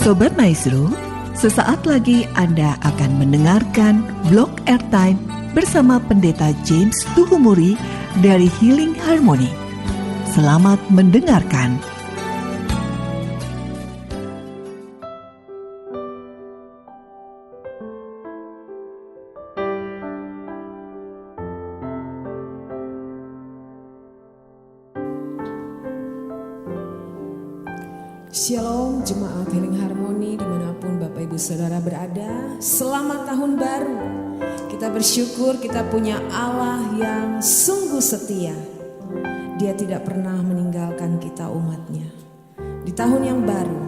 Sobat Maestro, sesaat lagi Anda akan mendengarkan Blog Airtime bersama Pendeta James Tuhumuri dari Healing Harmony. Selamat mendengarkan. Shalom Jemaat Healing Harmony dimanapun Bapak Ibu Saudara berada. Selamat tahun baru. Kita bersyukur kita punya Allah yang sungguh setia. Dia tidak pernah meninggalkan kita umatnya. Di tahun yang baru,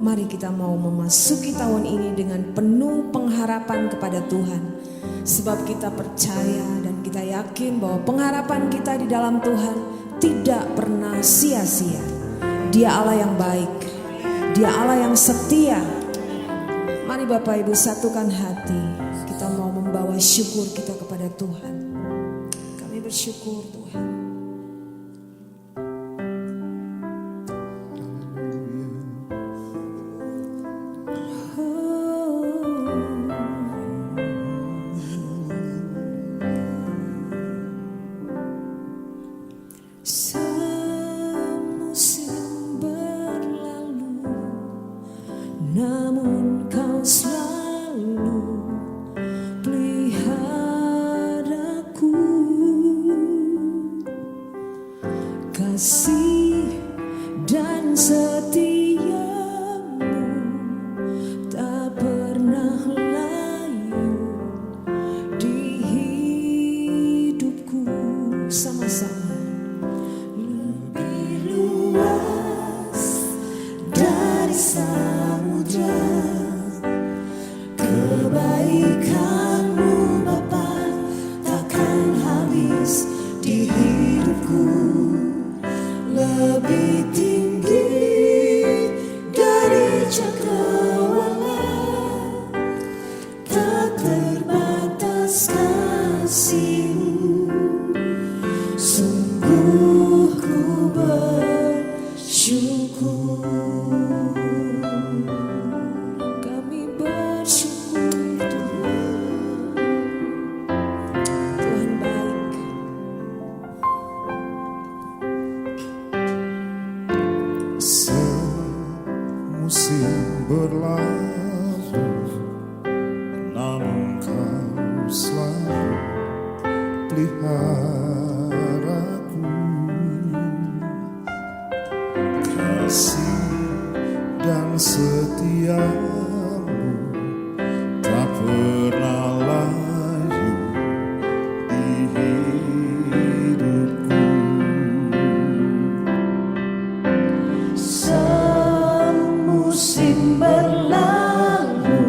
mari kita mau memasuki tahun ini dengan penuh pengharapan kepada Tuhan. Sebab kita percaya dan kita yakin bahwa pengharapan kita di dalam Tuhan tidak pernah sia-sia. Dia Allah yang baik, Dia Allah yang setia. Mari Bapak Ibu satukan hati, kita mau membawa syukur kita kepada Tuhan. Kami bersyukur Tuhan. Namun kau selalu peliharaku, kasih dan setiamu tak pernah layu di hidupku. Sama-sama. Lebih luas dari samudra, kebaikanmu Bapa takkan habis di hidupku. Lebih tinggi dari cakrawala, tak terbatas kasih-Mu. Sungguh ku bersyukur. Semusim berlalu, namun kau selalu peliharaku. Kasih dan setiamu tak pernah layu di hidupku. Musim berlalu,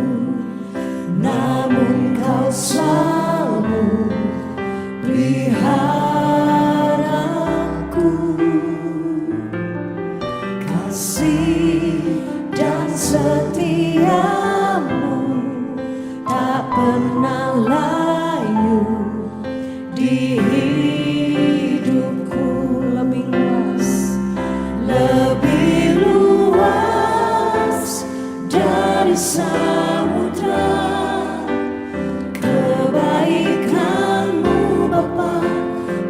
namun kau selalu peliharaku. Kasih dan setiamu tak pernah layu di hidupku. Lebih luas, lebih luas dari samudra, kebaikanmu Bapa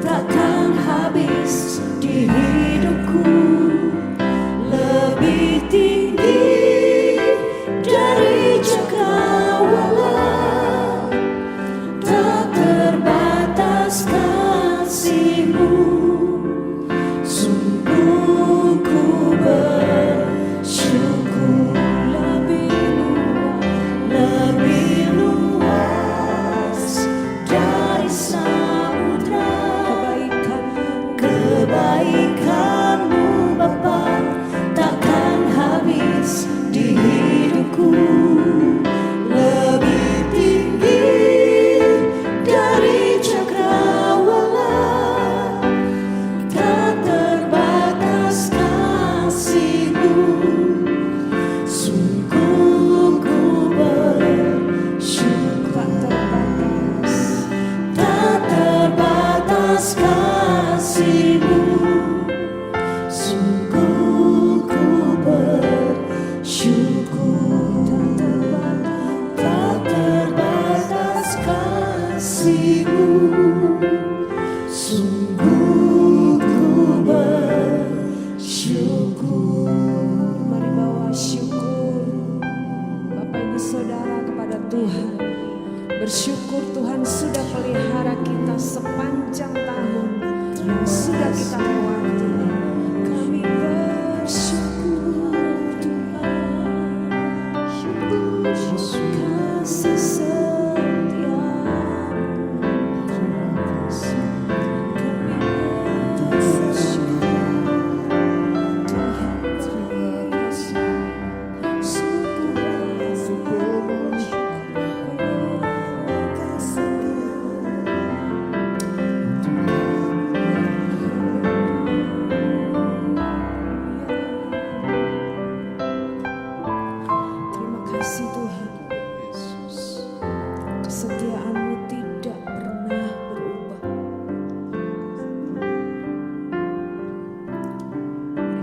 takkan habis di hidupku. Lebih tinggi dari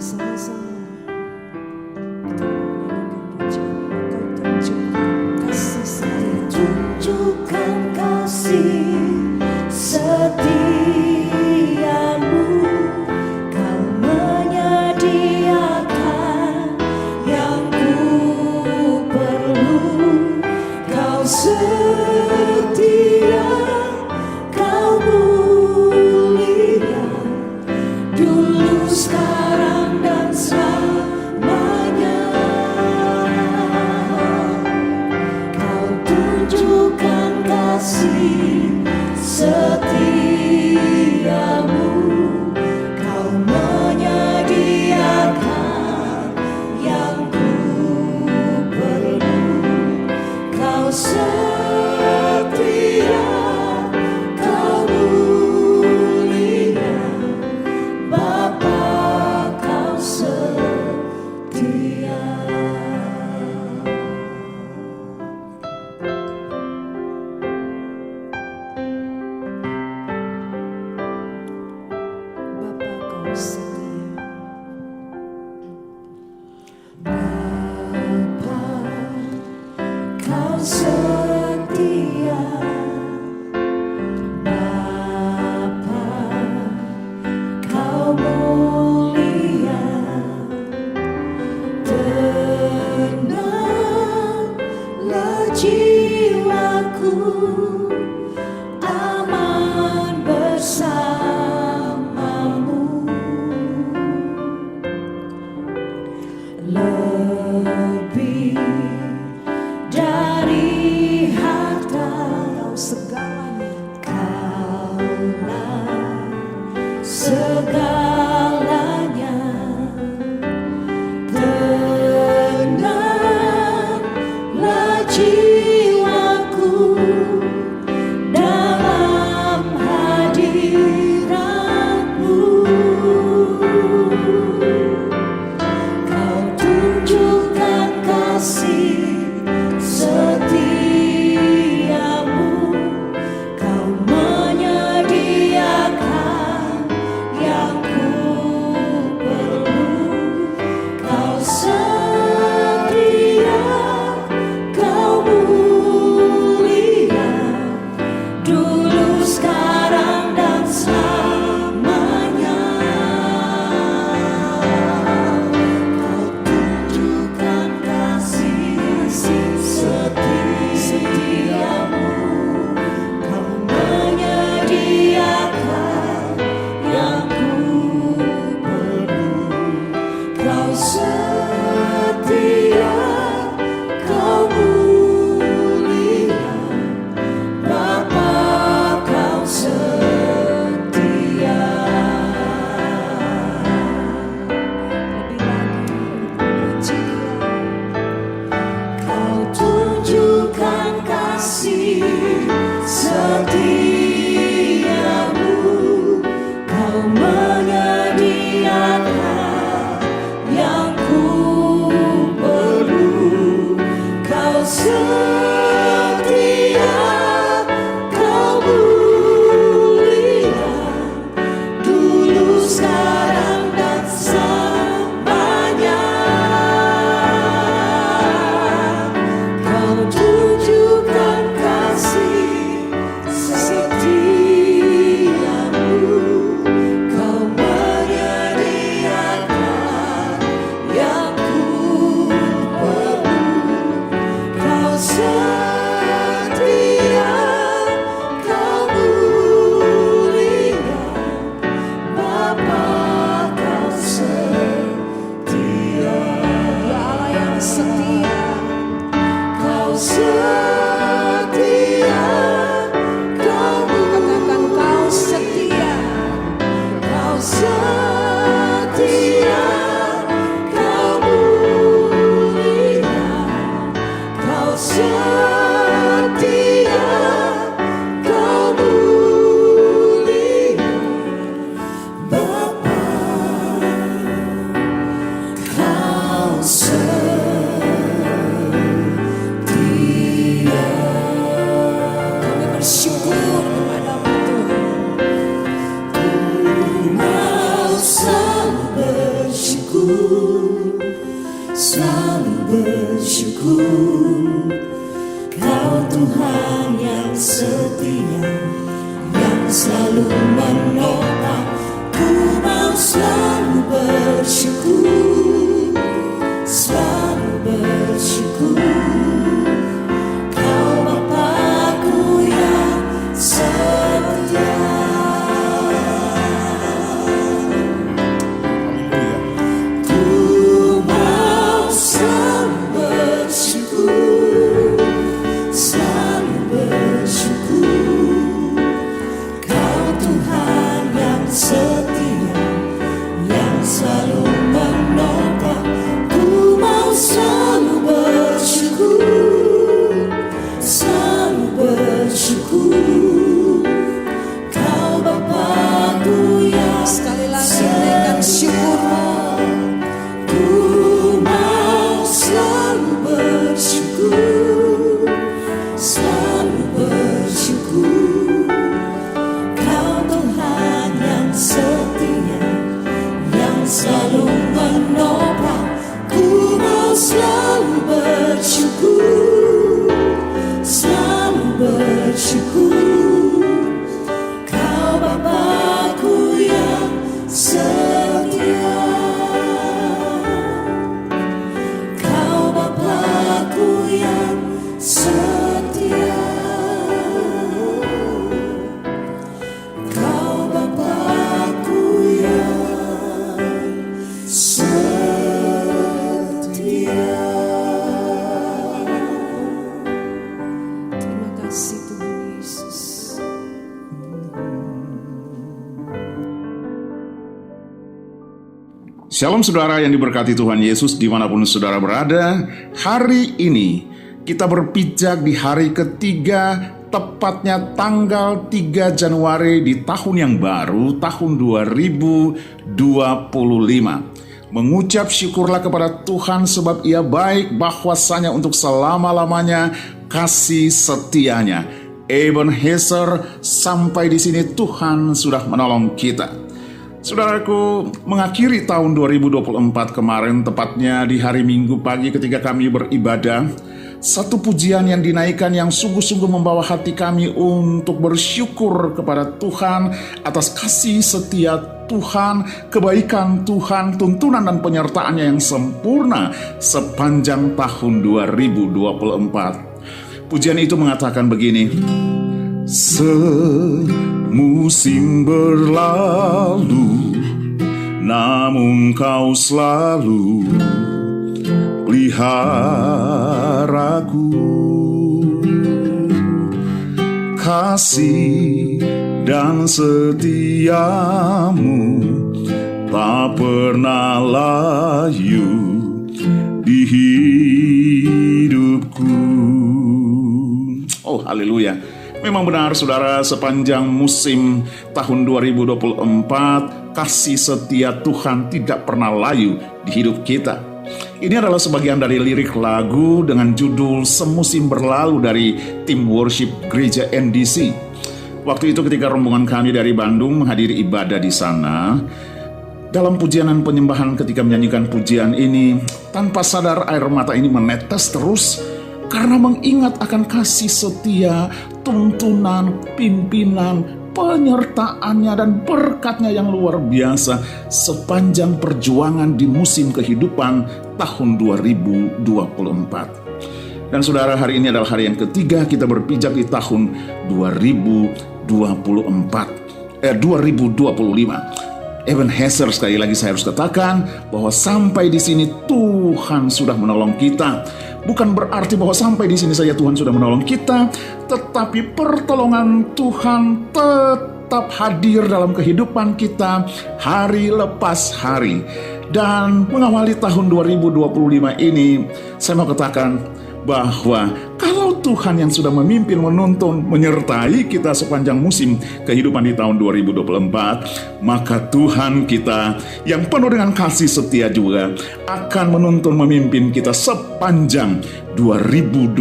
bersama-sama kita menyanyikan pujian Kau tunjukkan kasih setia. Tunjukkan kasih setiamu, Kau menyediakan yang ku perlu. Kau setia, Kau mulia, dulu, sekarang, dan selamanya. Kau tunjukkan kasih setiamu, Kau menyediakan yang ku perlu. Kau setia, Kau mulia, Bapa, Kau setia. Bapa Kau setia. Bapa, Kau setia. Bapa, Kau mulia, tenanglah jiwaku, aman bersamamu. Lebih dari harta, Kau segalanya. Kaulah segalanya. Tenanglah jiwaku dalam hadirat-Mu. Kau tunjukkan kasih setiamu, Kau menyediakan yang ku perlu. Kau setia, Kau mulia, dulu, sekarang, dan selamanya. Kau tunjukkan kasih setiamu, Kau menyediakan yang ku perlu. Kau setia, Kau mulia, Bapa, Kau setia. Lebih lagi pujian. Kau tunjukkan kasih setiamu, Kau menyediakan yang ku perlu. Kau setia, Kau mulia, dulu, sekarang, dan selamanya. Kau tunjukkan kasih setiamu, Kau menyediakan yang ku perlu. Kau setia, Kau mulia, Bapa, Kau setia. Ya Allah yang setia. Kau setia, Kau Katakan Kau setia. Kau setia, Kau mulia, Kau setia, Kau mulia, Bapa, Kau setia. Kami bersyukur kepadamu Tuhan. Mau selalu bersyukur. selalu bersyukur. Kau Tuhan yang setia, yang selalu menopang. Ku mau selalu bersyukur, selalu bersyukur. Kau Bapa-Ku yang setia. Ku mau selalu bersyukur, selalu bersyukur. Kau Tuhan yang setia, yang selalu menopang. Ku mau selalu bersyukur, selalu bersyukur. Kau Bapa-Ku yang Sekali lagi naikkan syukurmu. Ku mau selalu bersyukur, selalu bersyukur. Kau Tuhan yang setia, yang selalu menopang. Ku mau selalu bersyukur, selalu bersyukur. Kau Bapa-Ku yang setia. Kau Bapa-Ku yang setia. Kau Bapa-Ku yang setia. Terima kasih Tuhan Yesus. Shalom saudara yang diberkati Tuhan Yesus dimanapun saudara berada. Hari ini kita berpijak di hari ketiga, tepatnya tanggal 3 Januari di tahun yang baru, tahun 2025. Mengucap syukurlah kepada Tuhan sebab Ia baik, bahwasanya untuk selama-lamanya kasih setianya. Ebenezer, sampai di sini Tuhan sudah menolong kita. Saudaraku, mengakhiri tahun 2024 kemarin, tepatnya di hari Minggu pagi ketika kami beribadah, satu pujian yang dinaikkan yang sungguh-sungguh membawa hati kami untuk bersyukur kepada Tuhan atas kasih setia Tuhan, kebaikan Tuhan, tuntunan dan penyertaannya yang sempurna sepanjang tahun 2024. Pujian itu mengatakan begini: semusim berlalu, namun Kau selalu peliharaku. Kasih dan setiamu tak pernah layu di hidupku. Oh, haleluya. Memang benar saudara, sepanjang musim tahun 2024, kasih setia Tuhan tidak pernah layu di hidup kita. Ini adalah sebagian dari lirik lagu dengan judul Semusim Berlalu dari tim worship gereja NDC. Waktu itu ketika rombongan kami dari Bandung menghadiri ibadah di sana, dalam pujian dan penyembahan ketika menyanyikan pujian ini, tanpa sadar air mata ini menetes terus karena mengingat akan kasih setia, tuntunan, pimpinan, penyertaannya dan berkatnya yang luar biasa sepanjang perjuangan di musim kehidupan tahun 2024. Dan saudara, hari ini adalah hari yang ketiga kita berpijak di tahun 2025. Ebenezer, sekali lagi saya harus katakan bahwa sampai di sini Tuhan sudah menolong kita. Bukan berarti bahwa sampai di sini saja Tuhan sudah menolong kita, tetapi pertolongan Tuhan tetap hadir dalam kehidupan kita hari lepas hari. Dan mengawali tahun 2025 ini, saya mau katakan bahwa kalau Tuhan yang sudah memimpin, menuntun, menyertai kita sepanjang musim kehidupan di tahun 2024, maka Tuhan kita yang penuh dengan kasih setia juga akan menuntun, memimpin kita sepanjang 2025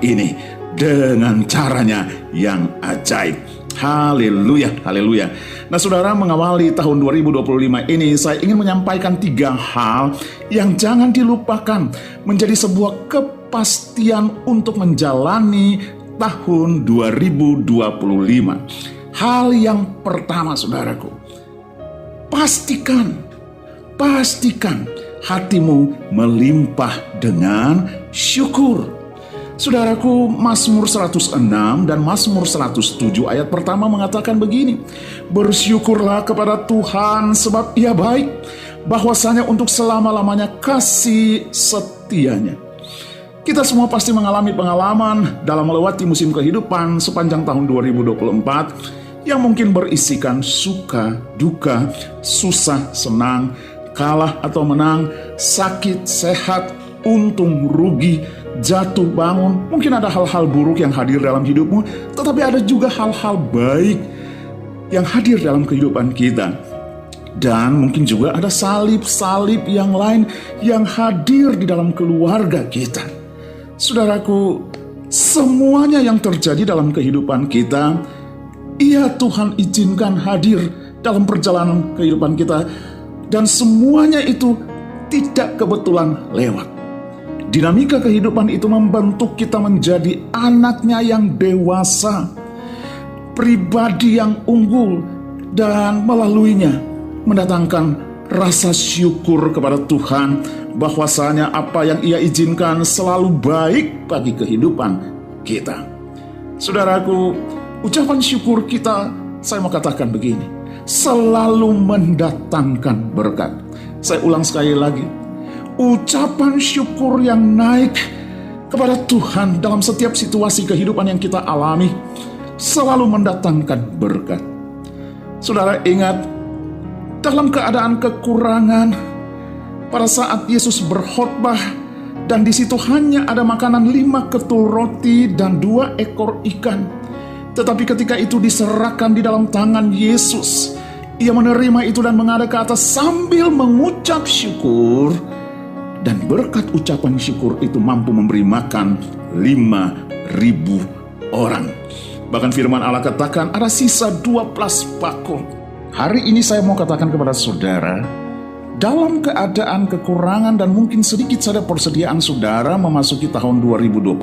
ini dengan caranya yang ajaib. Haleluya, haleluya. Nah saudara, mengawali tahun 2025 ini saya ingin menyampaikan 3 hal yang jangan dilupakan menjadi sebuah kepastian untuk menjalani tahun 2025. Hal yang pertama saudaraku, pastikan hatimu melimpah dengan syukur. Saudaraku, Mazmur 106 dan Mazmur 107 ayat pertama mengatakan begini, bersyukurlah kepada Tuhan sebab Ia baik, bahwasanya untuk selama-lamanya kasih setianya. Kita semua pasti mengalami pengalaman dalam melewati musim kehidupan sepanjang tahun 2024 yang mungkin berisikan suka, duka, susah, senang, kalah atau menang, sakit, sehat, untung, rugi, jatuh bangun. Mungkin ada hal-hal buruk yang hadir dalam hidupmu, tetapi ada juga hal-hal baik yang hadir dalam kehidupan kita. Dan mungkin juga ada salib-salib yang lain yang hadir di dalam keluarga kita. Saudaraku, semuanya yang terjadi dalam kehidupan kita, Ia Tuhan izinkan hadir dalam perjalanan kehidupan kita. Dan semuanya itu tidak kebetulan lewat. Dinamika kehidupan itu membentuk kita menjadi anaknya yang dewasa, pribadi yang unggul, dan melaluinya mendatangkan rasa syukur kepada Tuhan bahwasanya apa yang Ia izinkan selalu baik bagi kehidupan kita. Saudaraku, ucapan syukur kita, saya mau katakan begini, selalu mendatangkan berkat. Saya ulang sekali lagi, ucapan syukur yang naik kepada Tuhan dalam setiap situasi kehidupan yang kita alami selalu mendatangkan berkat. Saudara ingat, dalam keadaan kekurangan, pada saat Yesus berkhotbah dan di situ hanya ada makanan 5 ketul roti dan 2 ekor ikan. Tetapi ketika itu diserahkan di dalam tangan Yesus, Ia menerima itu dan menghadap ke atas sambil mengucap syukur. Dan berkat ucapan syukur itu mampu memberi makan 5.000 orang. Bahkan firman Allah katakan ada sisa 12 bakul. Hari ini saya mau katakan kepada saudara, dalam keadaan kekurangan dan mungkin sedikit saja persediaan saudara memasuki tahun 2025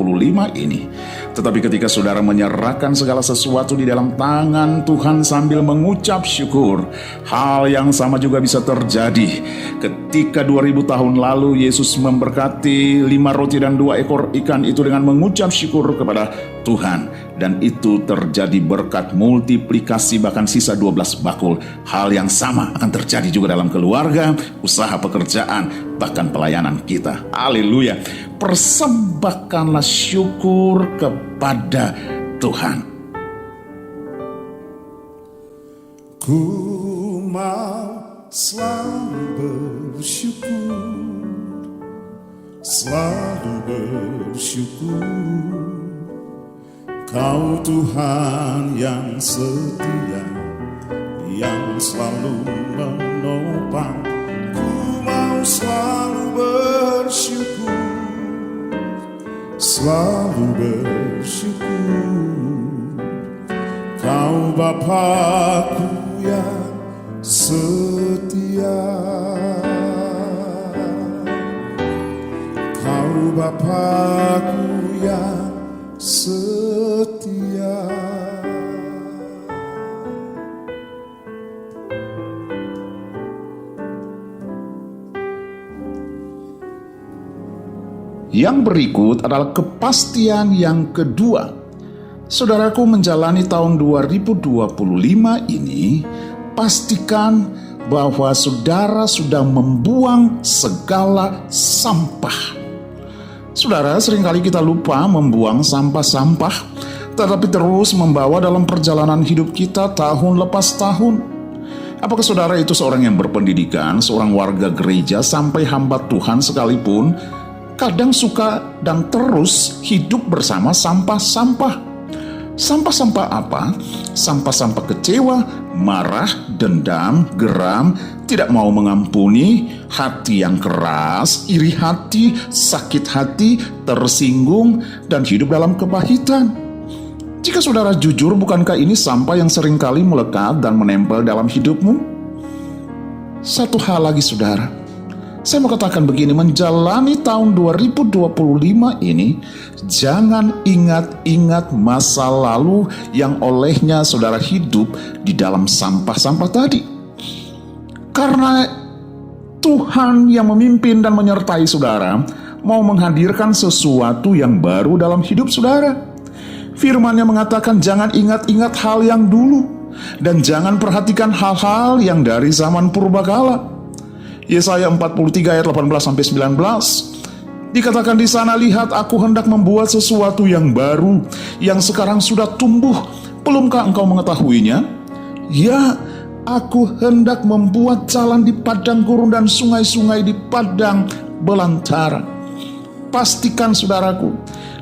ini. Tetapi ketika saudara menyerahkan segala sesuatu di dalam tangan Tuhan sambil mengucap syukur, hal yang sama juga bisa terjadi. Ketika 2000 tahun lalu Yesus memberkati 5 roti dan 2 ekor ikan itu dengan mengucap syukur kepada Tuhan. Dan itu terjadi berkat multiplikasi bahkan sisa 12 bakul. Hal yang sama akan terjadi juga dalam keluarga, usaha pekerjaan, bahkan pelayanan kita. Haleluya. Persembahkanlah syukur kepada Tuhan. Ku mau selalu bersyukur, Kau Tuhan yang setia, yang selalu menopang. Ku mau selalu bersyukur, Kau Bapa-Ku yang setia, Kau Bapa-Ku yang setia. Yang berikut adalah kepastian yang kedua. Saudaraku, menjalani tahun 2025 ini, pastikan bahwa saudara sudah membuang segala sampah. Saudara, seringkali kita lupa membuang sampah-sampah, tetapi terus membawa dalam perjalanan hidup kita tahun lepas tahun. Apakah saudara itu seorang yang berpendidikan, seorang warga gereja, sampai hamba Tuhan sekalipun, kadang suka dan terus hidup bersama sampah-sampah. Sampah-sampah apa? Sampah-sampah kecewa, marah, dendam, geram, tidak mau mengampuni, hati yang keras, iri hati, sakit hati, tersinggung, dan hidup dalam kepahitan. Jika saudara jujur, bukankah ini sampah yang seringkali melekat dan menempel dalam hidupmu? Satu hal lagi saudara, saya mau katakan begini, menjalani tahun 2025 ini, jangan ingat-ingat masa lalu yang olehnya saudara hidup di dalam sampah-sampah tadi. Karena Tuhan yang memimpin dan menyertai saudara mau menghadirkan sesuatu yang baru dalam hidup saudara. Firman-Nya mengatakan jangan ingat-ingat hal yang dulu dan jangan perhatikan hal-hal yang dari zaman purbakala. Yesaya 43 ayat 18-19 dikatakan di sana, lihat aku hendak membuat sesuatu yang baru yang sekarang sudah tumbuh, belumkah engkau mengetahuinya? Ya, aku hendak membuat jalan di padang gurun dan sungai-sungai di padang belantara. Pastikan saudaraku,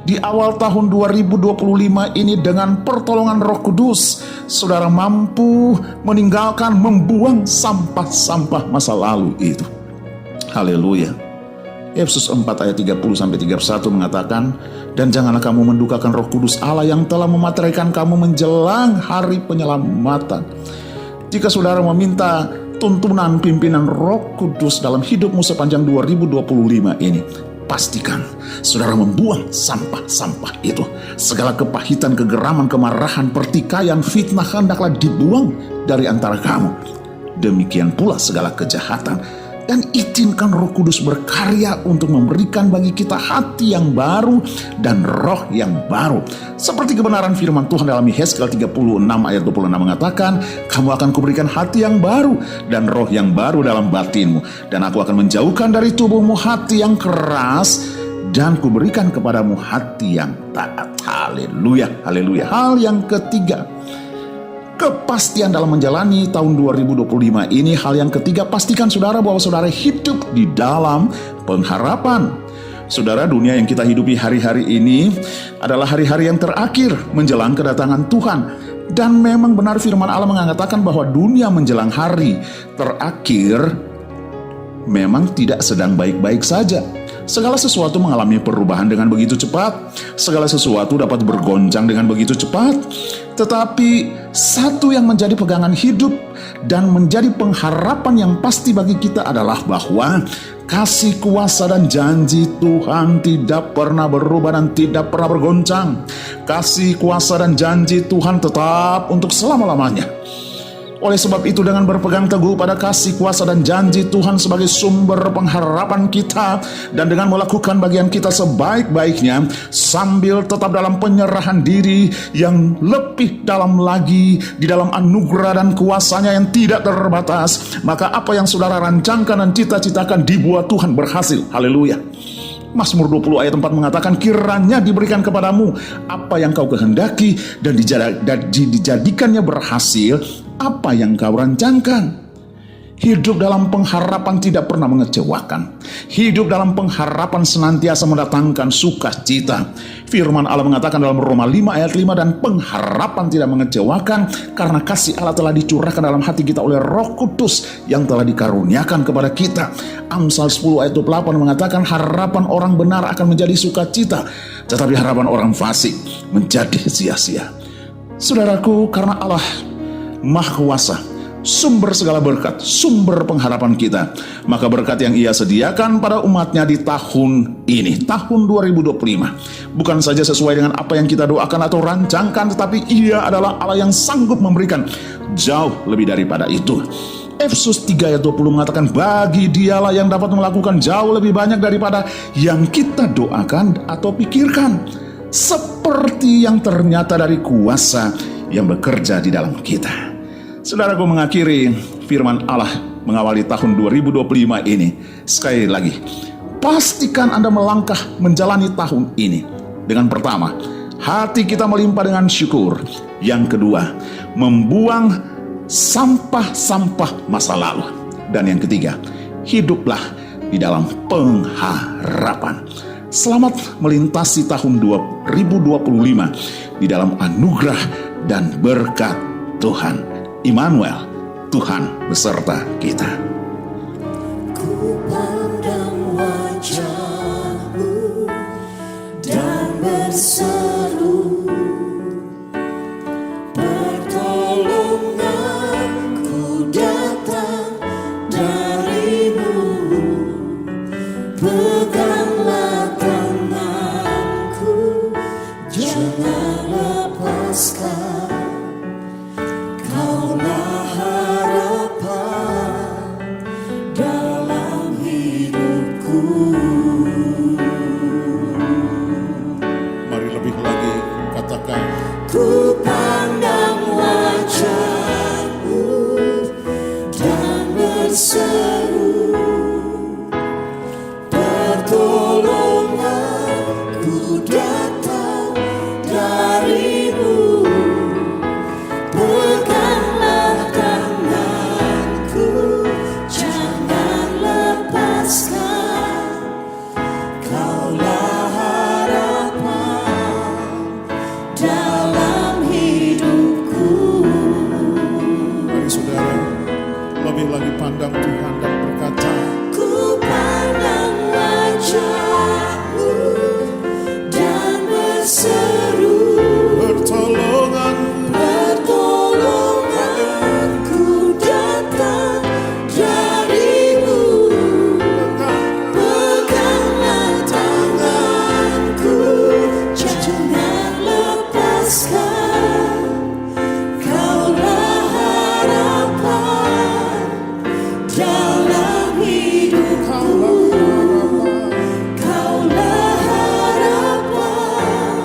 di awal tahun 2025 ini dengan pertolongan Roh Kudus, saudara mampu meninggalkan, membuang sampah-sampah masa lalu itu. Haleluya. Efesus 4 ayat 30-31 mengatakan, dan janganlah kamu mendukakan Roh Kudus Allah yang telah memateraikan kamu menjelang hari penyelamatan. Jika saudara meminta tuntunan pimpinan Roh Kudus dalam hidupmu sepanjang 2025 ini, pastikan saudara membuang sampah-sampah itu. Segala kepahitan, kegeraman, kemarahan, pertikaian, fitnah hendaklah dibuang dari antara kamu. Demikian pula segala kejahatan. Dan izinkan Roh Kudus berkarya untuk memberikan bagi kita hati yang baru dan roh yang baru. Seperti kebenaran firman Tuhan dalam Yesaya 36 ayat 26 mengatakan, kamu akan kuberikan hati yang baru dan roh yang baru dalam batinmu. Dan aku akan menjauhkan dari tubuhmu hati yang keras dan kuberikan kepadamu hati yang taat. Haleluya, haleluya. Hal yang ketiga, kepastian dalam menjalani tahun 2025 ini. Hal yang ketiga, pastikan saudara bahwa saudara hidup di dalam pengharapan. Saudara, dunia yang kita hidupi hari-hari ini adalah hari-hari yang terakhir menjelang kedatangan Tuhan. Dan memang benar firman Allah mengatakan bahwa dunia menjelang hari terakhir memang tidak sedang baik-baik saja. Segala sesuatu mengalami perubahan dengan begitu cepat. Segala sesuatu dapat bergoncang dengan begitu cepat. Tetapi satu yang menjadi pegangan hidup dan menjadi pengharapan yang pasti bagi kita adalah bahwa kasih, kuasa, dan janji Tuhan tidak pernah berubah dan tidak pernah bergoncang. Kasih, kuasa, dan janji Tuhan tetap untuk selama-lamanya. Oleh sebab itu, dengan berpegang teguh pada kasih, kuasa, dan janji Tuhan sebagai sumber pengharapan kita, dan dengan melakukan bagian kita sebaik-baiknya, sambil tetap dalam penyerahan diri yang lebih dalam lagi di dalam anugerah dan kuasanya yang tidak terbatas, maka apa yang saudara rancangkan dan cita-citakan dibuat Tuhan berhasil. Haleluya. Mazmur 20 ayat 4 mengatakan, kiranya diberikan kepadamu apa yang kau kehendaki dan dijadikannya berhasil apa yang kau rancangkan. Hidup dalam pengharapan tidak pernah mengecewakan. Hidup dalam pengharapan senantiasa mendatangkan sukacita. Firman Allah mengatakan dalam Roma 5 ayat 5, dan pengharapan tidak mengecewakan karena kasih Allah telah dicurahkan dalam hati kita oleh Roh Kudus yang telah dikaruniakan kepada kita. Amsal 10 ayat 28 mengatakan harapan orang benar akan menjadi sukacita, tetapi harapan orang fasik menjadi sia-sia. Saudaraku, karena Allah Maha Kuasa, sumber segala berkat, sumber pengharapan kita, maka berkat yang Ia sediakan pada umatnya di tahun ini, tahun 2025, bukan saja sesuai dengan apa yang kita doakan atau rancangkan, tetapi Ia adalah Allah yang sanggup memberikan jauh lebih daripada itu. Efesus 3 ayat 20 mengatakan, bagi Dialah yang dapat melakukan jauh lebih banyak daripada yang kita doakan atau pikirkan, seperti yang ternyata dari kuasa yang bekerja di dalam kita. Saudaraku, mengakhiri firman Allah mengawali tahun 2025 ini, sekali lagi, pastikan Anda melangkah menjalani tahun ini dengan pertama, hati kita melimpah dengan syukur. Yang kedua, membuang sampah-sampah masa lalu. Dan yang ketiga, hiduplah di dalam pengharapan. Selamat melintasi tahun 2025 di dalam anugerah dan berkat Tuhan. Immanuel, Tuhan beserta kita. Ku pandang wajah-Mu dan berseru, Peganglah tanganku, jangan lepaskan. Kaulah harapan dalam hidupku. Mari lebih lagi katakan, Ku pandang wajah-Mu dan berseru, pertolonganku datang dari-Mu. Peganglah tanganku, jangan lepaskan. Kaulah harapan dalam hidupku. mari saudara lebih lagi pandang Tuhan dan berkata, Ku pandang wajah-Mu dan berseru, pertolonganku datang dari-Mu. Peganglah tanganku, jangan lepaskan. Kaulah harapan dalam hidupku. Kaulah harapan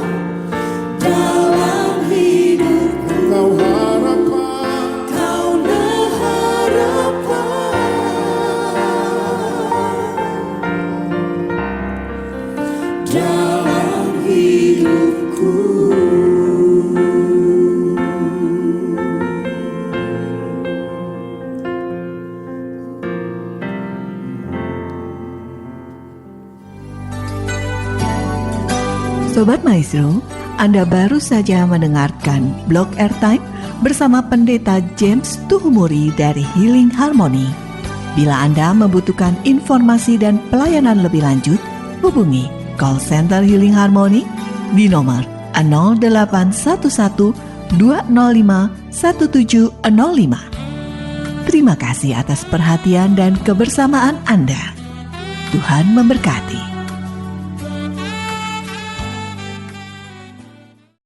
dalam hidupku. Kau harapan Kaulah harapan dalam hidupku. Sobat Maestro, Anda baru saja mendengarkan Blog Airtime bersama Pendeta James Tuhumuri dari Healing Harmony. Bila Anda membutuhkan informasi dan pelayanan lebih lanjut, hubungi call center Healing Harmony di nomor 0811 205 1705. Terima kasih atas perhatian dan kebersamaan Anda. Tuhan memberkati.